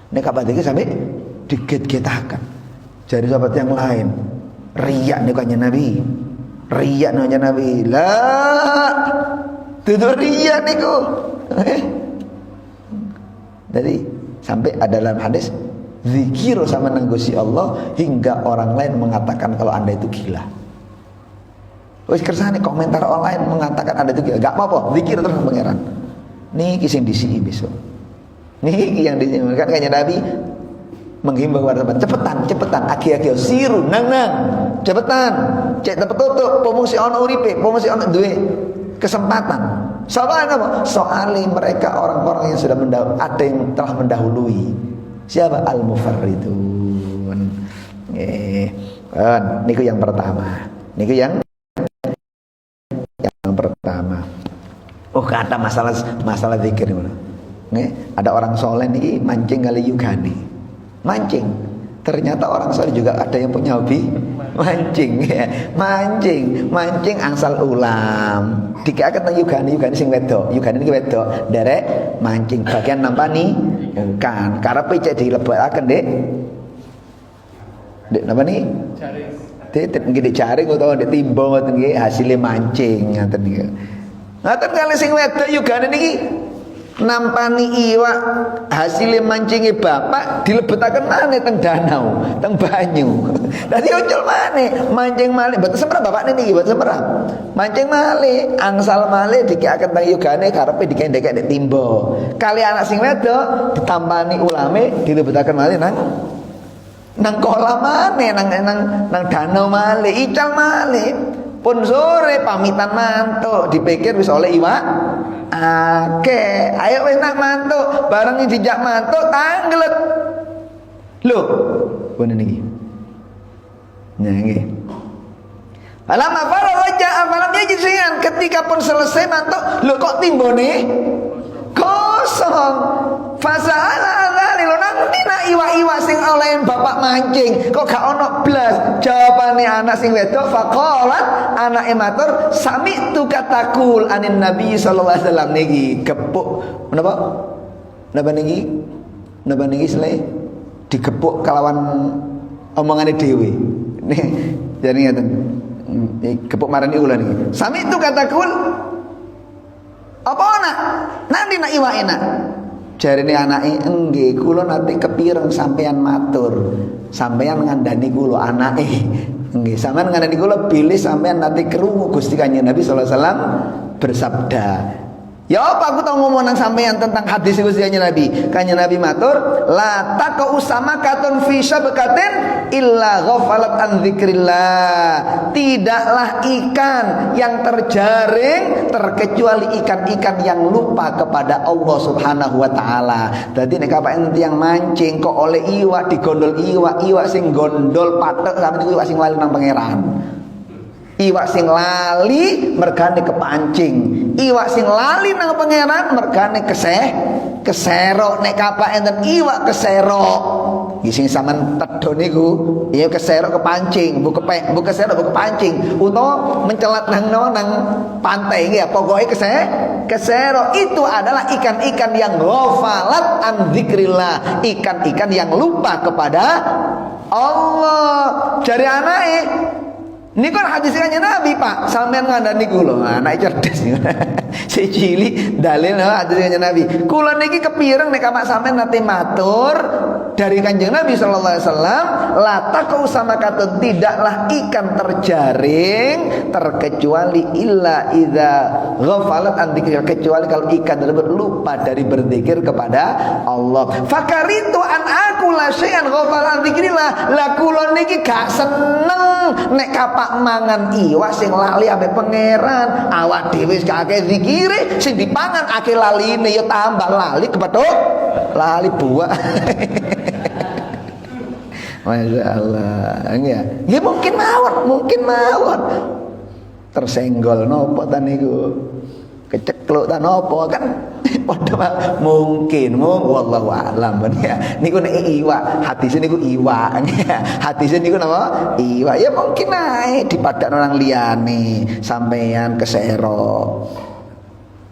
Nek kabeh sampai dikit-kitakan. Jadi sahabat yang lain riya niku kanjeng Nabi. Riya nanya Nabi, lah tutur riya niku. Jadi sampai ada dalam hadis zikir sama nanggusi Allah hingga orang lain mengatakan kalau Anda itu gila. Wis kersane komentar online mengatakan Anda itu gila. Gak apa-apa, zikir terus pangeran. Niki sing disiki besok. Niki yang disini kan kanjeng Nabi menghimbau kepada sahabat, cepetan, aki-aki siru nang cepetan, cek tempat tutup, pomosi ono uripe, pomosi ono duwe kesempatan. Soalnya apa? Soalnya mereka orang-orang yang sudah ada yang telah mendahului. Siapa? Al-mufarridun. Niku yang pertama. Niku yang pertama. Oh, kata masalah zikir nih. Ada orang soleh nih mancing kali yugani. Mancing, ternyata orang soleh juga ada yang punya hobi mancing, ya. mancing angsal ulam. Dikake teng yugani sing wedok, yugani iki wedok, derek mancing bagian nampani kan, karepe cek dilebetaken Dek napa ni? Jaring. Nggih jaring utawa ndek timba ngoten nggih, hasile mancing ngoten niku. Ngoten kali sing wedok yugani niki nampani iwak hasilnya mancingi bapak dilebetaken maneh teng danau, teng banyu. Dadi ucul maneh mancing malih mboten semprap bapak niki mboten semprap. Mancing malih, angsal malih dikekaken teng yogane karepe dikendek-endek timba. Kali anak sing wedok ditampani ulame dilebetaken malih nang kolam maneh, nang danau malih, ical malih. Pun sore pamitan mantuk, dipikir wis oleh iwak ayo wis nak mantuk, bareng dijak mantuk tanglet. Lho, pun niki. Nah nggih. Falamma faraja afalam yajid syai'an, ketika pun selesai mantuk, lho kok timbone kosong. Fasa'ala adzalil, nang dina iwak-iwak sing olehin bapak mancing kok gak ono blas. Jawabane anak sing wedok, faqalat, anake matur, sami'tu katakul anin nabi sallallahu alaihi wasallam. Niki gepuk menapa? Napa niki selai digepuk kelawan omongane dhewe. Nih jare ngaten. Gepuk marani ulah niki. Sami'tu katakul apa anak? Nanti nak iwak enak. Jarine anake, "Nggih, kula nate kepireng sampean matur. Sampean ngandani kula anake." Nggih, sampean ngandani kula bilih sampean nate krungu Gusti Kanjeng Nabi sallallahu alaihi wasallam bersabda. Ya apa aku tahu ngomong nang sampean tentang hadis Gusti Kanjeng Nabi. Kanjeng Nabi matur, "La taqu samakatun fi syabakatin illa ghafalat an dzikrillah." Tidaklah ikan yang terjaring terkecuali ikan-ikan yang lupa kepada Allah Subhanahu wa taala. Dadi nek kapan tiyang mancing kok oleh iwak digondol iwak sing gondol patek sampe niku iwak sing lali nang pangeran. Iwak sing lali mergane kepancing, iwak sing lali nang pangeran mergane keserok. Nek kapak enten iwak keserok sing sampean tedho niku ya keserok kepancing, bu keserok bu kepancing utawa mencelat nang pantai nggih ya pokoke keserok. Itu adalah ikan-ikan yang ghafalat an dzikrillah, ikan-ikan yang lupa kepada Allah. Jare anake ini kan hadis kanjeng Nabi, Pak. Sampeyan ngandani kula, anak cerdas niku. Si cilik dalil hadis kanjeng Nabi. Kula niki kepireng nek kamak sampeyan nate matur dari kanjeng Nabi sallallahu alaihi wasallam, la taqau samakatun, tidaklah ikan terjaring terkecuali illa idza ghafalat an dzikr, kecuali kalau ikan tersebut lupa dari berzikir kepada Allah. Fakaritu an akula syai'an ghafalat an dzikrillah. La kula niki gak seneng nek kapak mangan iwak sing lali ambek pangeran. Awak dhewe wis akeh zikire, sing dipangan akeh laline ya tambah lali kepethuk lali buah. Masya Allah. Ya mungkin mawon tersenggol nopo ta niku, kecekluk ta nopo kan padha mungkin wallahu a'lam ya. Niku nek iwak hadis niku iwak hadis niku napa iwak ya mungkin ae dipadakno nang liyane sampeyan keserok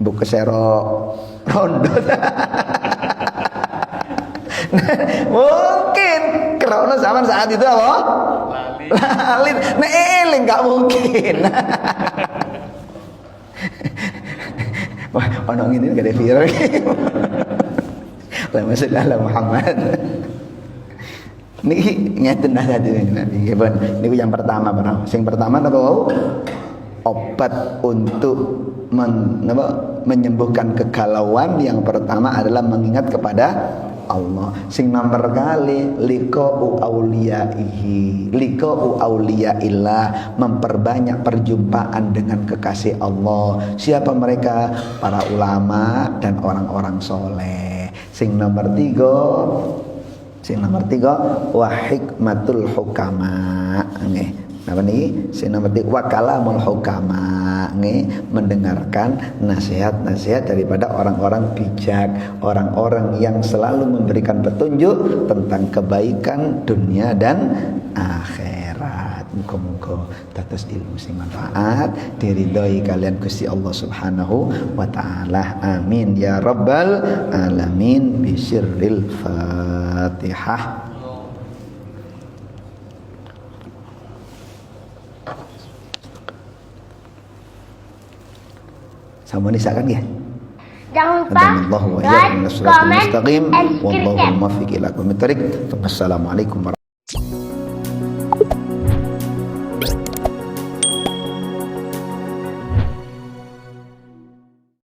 bu keserok rondo. Mungkin karena zaman saat itu apa? Lali. Nek eling gak mungkin. Wah, ono ngene gak ada viral. Allahumma sholli ala Muhammad. Niki ngeten hati Nabi. Niku yang pertama, Bro. Sing pertama apa wau? Obat untuk menyembuhkan kegalauan yang pertama adalah mengingat kepada Allah. Sing nomor kali liqa'u auliyaillah, memperbanyak perjumpaan dengan kekasih Allah. Siapa mereka? Para ulama dan orang-orang soleh. Sing nomor tiga wa hikmatul hukama. Nggih. Napa niki? Sing nomor 3 wa kalamul hukama, mendengarkan nasihat-nasihat daripada orang-orang bijak, orang-orang yang selalu memberikan petunjuk tentang kebaikan dunia dan akhirat. Muga-muga dados ilmu sing manfaat, diridhoi kalian Gusti Allah Subhanahu wa taala. Amin ya rabbal alamin. Bisirril Fatihah. Sama nisakan ya. Jangan lupa Hadanallahu wa iyyakum like, ila siratal comment, mustaqim. and Wallahu subscribe. muwaffiq ila aqwamit thoriq. Wassalamualaikum warahmatullahi